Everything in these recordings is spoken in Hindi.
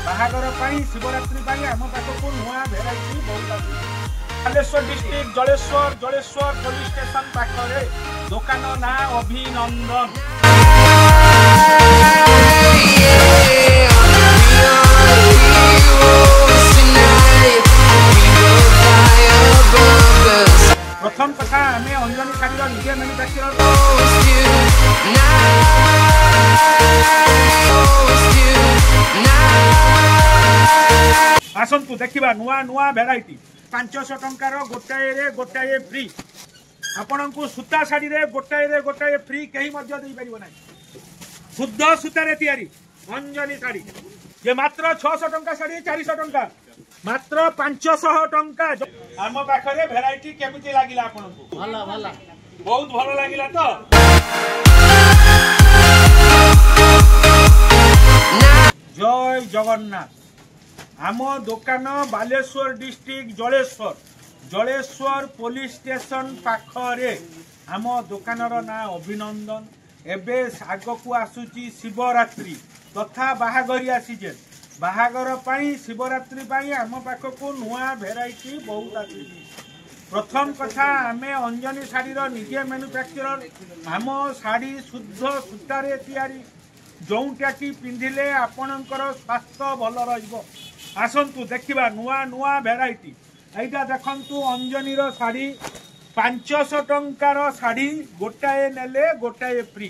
बाहागर शिवरात्रि आम पाखक नुआ भेराइटी बहुत Baleshwar district Jaleshwar police station पाखे दुकान ना अभिनंदन। प्रथम कथा आम अंजनी शाढ़ी निजे मैन्युफैक्चर आसतु देखा नुआ नुआ भेराइटी 500 टंकार गोटाए फ्री आपण को सूता शाढ़ी गोटाए फ्री कहीं ना शुद्ध सूतार तैयारी अंजनी शाढ़ी ये मात्र 600 टंका शाढ़ी 400 टंका मात्र 500 टंका आम पाखे भेराइटी केमिति लागिला आपन को भला भला बहुत भलो लागिला तो जय जगन्नाथ। आम दुकान Baleshwar district Jaleshwar police station पाखरे आम दुकानर ना अभिनंदन। एबे आग को आसुची शिवरात्रि तथा बाहागरिया सीजन बाहागर शिवरात्रि आम पाखक नुआ भेराइटी बहुत आसुची। प्रथम कथा आम अंजनी शाढ़ीर निजे मैन्युफैक्चर आम शाढ़ी शुद्ध सूतारे तैयारी जोटा कि पिंधिले आपणकर स्वास्थ्य भल रहिबो। आसतु देखा नुआ नुआ भेराइटी एटा देखंतु अंजनीर शाढ़ी 500 टंकार शाढ़ी गोटाए नेले गोटाए फ्री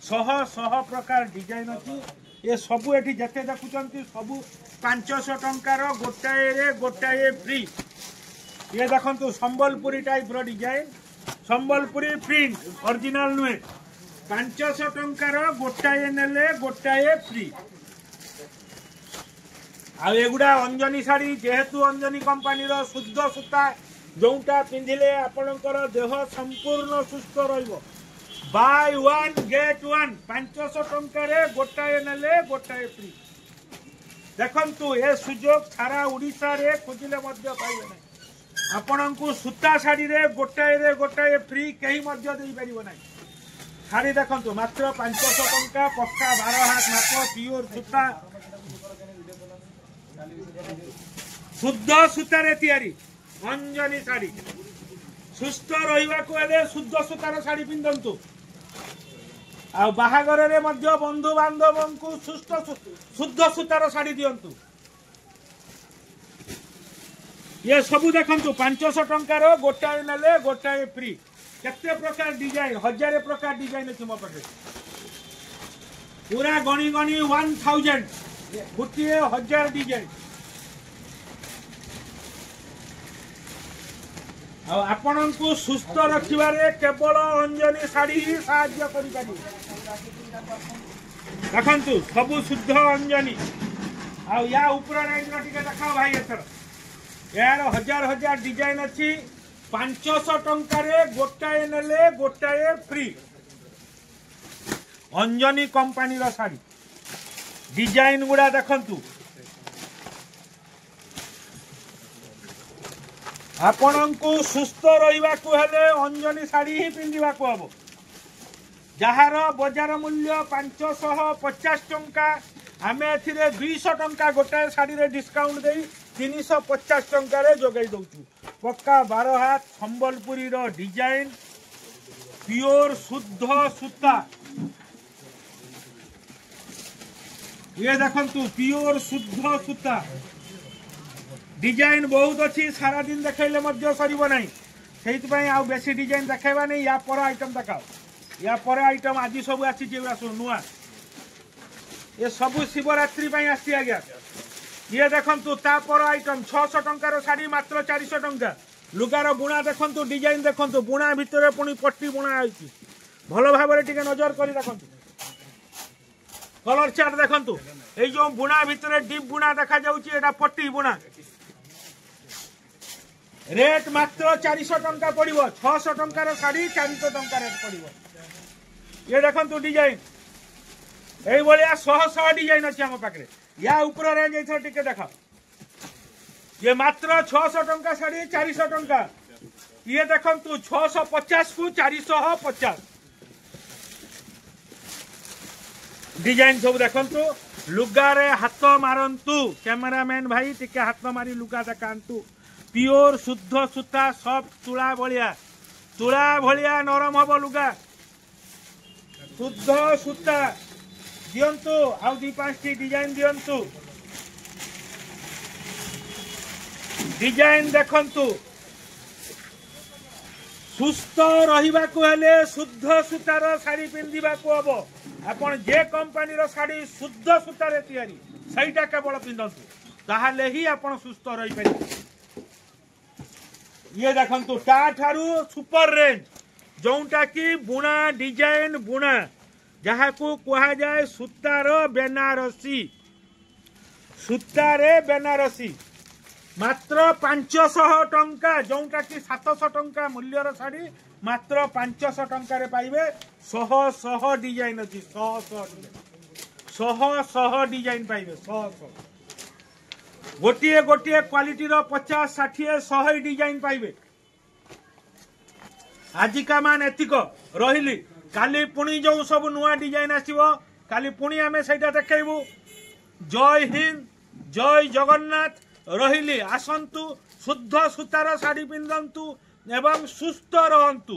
शह शह प्रकार डिजाइन अच्छी ये सबू एठी जते देखुचंती सबू 500 टंकार गोटाए फ्री। ये देखंतु संबलपुरी टाइप रो डिजाइन संबलपुरी प्रिंट ओरिजिनल नुहे 500 टंकार गोटाए नेले गोटाए फ्री। आ एगुड़ा अंजनी शाढ़ी जेहेतु अंजनी कंपानी शुद्ध सूता जोटा पिंधिले आपणकर देह संपूर्ण सुस्थ रहिबो। बाय वन गेट वन 500 टंकार गोटाए नेले गोटाए फ्री। देखंतु ए सुजोग सारा ओडिसा रे खोजिले मध्य पाइबे नै आपन को सूता शाढ़ी रे गोटाए फ्री कहीं मध्य देई परिबो नै। शाढ़ी देखंतु मात्र 500 टंका पक्का 12 हाथ माप प्योर सूता शुद्ध सूतार तैयारी अंजनी शाढ़ी सुस्थ रहा शुद्ध सूतार शाढ़ी पिंधतु आ बाहागर रे मध्य बंधु बांधव को शुद्ध सूतार शाढ़ी दिंतु। ये सबू देखंतु 500 टंकार गोटाए नेले गोटाए फ्री केते प्रकार डिजाइन 1000 प्रकार डिजाइन अछि मो पाखे पूरा गणी गणी 1000 गोटे 1000 डिजाइन आपण को सुस्थ रखिबारे केवल अंजनी शाढ़ी ही साहाय्य करि पारि। देखंतु सबु शुद्ध अंजनी आ या ऊपर रेंज रो टिके देखाओ भाई एथर यार 1000 डिजाइन अछि 500 टंकारे गोटाए नेले गोटाए फ्री अंजनी कंपनी रो शाढ़ी डिजाइन गुडा देखंतु आपण को सुस्थ रहा अंजनी शाढ़ी ही पिंधा हम जार बजार मूल्य 550 टंका आम ए 200 टंका गोटाए शाढ़ी रे डिस्काउंट दे 350 टंका जोगाई दौचु। पक्का 12 हाथ संबलपुरी रो डिजाइन प्योर शुद्ध सूता ये देखंतु प्योर शुद्ध सूता डिजाइन बहुत अच्छी सारा दिन देखले मध्य सरब ना से आउ बेसी डिजाइन देखा नहीं या पर आइटम देखाओ या पर आइटम आज सब आसी नुआ ये सब शिवरात्रि आसी आज्ञा ये देखंतु तापर आइटम 600 टंकार शाढ़ी मात्र 400 टंका लुगार बुणा देखंतु डिजाइन देखंतु बुणा भितर पुणी पट्टी बुणा होइछि भल भाव टिके नजर करी देखंतु कलर चार्ट देखंतु ए जो बुणा भितर डीप बुणा देखा जाउछि एटा पट्टी बुणा रेट मात्र 400 टंका पड़िबो 600 टंकार शाढ़ी 400 टंका रेट पड़िबो। ये देखंतु डिजाइन एई भलिया 100 डिजाइन अछि हम पाखरे या ऊपर रेंज एथर टिके देखा ये मात्र 600 टंका शाढ़ी 400 टंका ये देखंतु 650 को 450 डिजाइन सब देखंतु लुगारे हाथ मारंतु कैमरामैन भाई टिके हाथ मारी लुगा देखांतु प्योर शुद्ध सूता सब तुला भलिया नरम हम लुगा शुद्ध सूता दियंतु आउ दी पांचटी डिजाइन दियंतु डिजाइन देखंतु सुस्थ रहिबाकु हेले शुद्ध सूतार शाड़ी पिंधिबाकु हबो आपण जे कंपनी शाड़ी शुद्ध सूतार तैयारी सहीटा केवल पिंधतु ताहले ही आपण सुस्थ रही पारिबे। ये देखंतु ता ठारू सुपर रेंज जोंटा की बुणा डिजाइन बुणा जहाकू कहा जाए सूतार बेनारसी मात्र 500 टंका जोंटा की 700 टंका मूल्यर शाड़ी मात्र 500 टंका रे पाइबे। शह डिजाइन अच्छी शह डिजाइन पाइबे गोटे गोटे क्वालिटी 50-60-100 डिजाइन पाइबे। आजिका मान एतिक रहिली काली पुणी जो सब नुआ डिजाइन आसीबो काली पुणी आमे सेटा देखेबू। जय हिंद जय जगन्नाथ रहिली आसंतु शुद्ध सूतार शाड़ी पिंधंतु एवं सुस्थ रहंतु।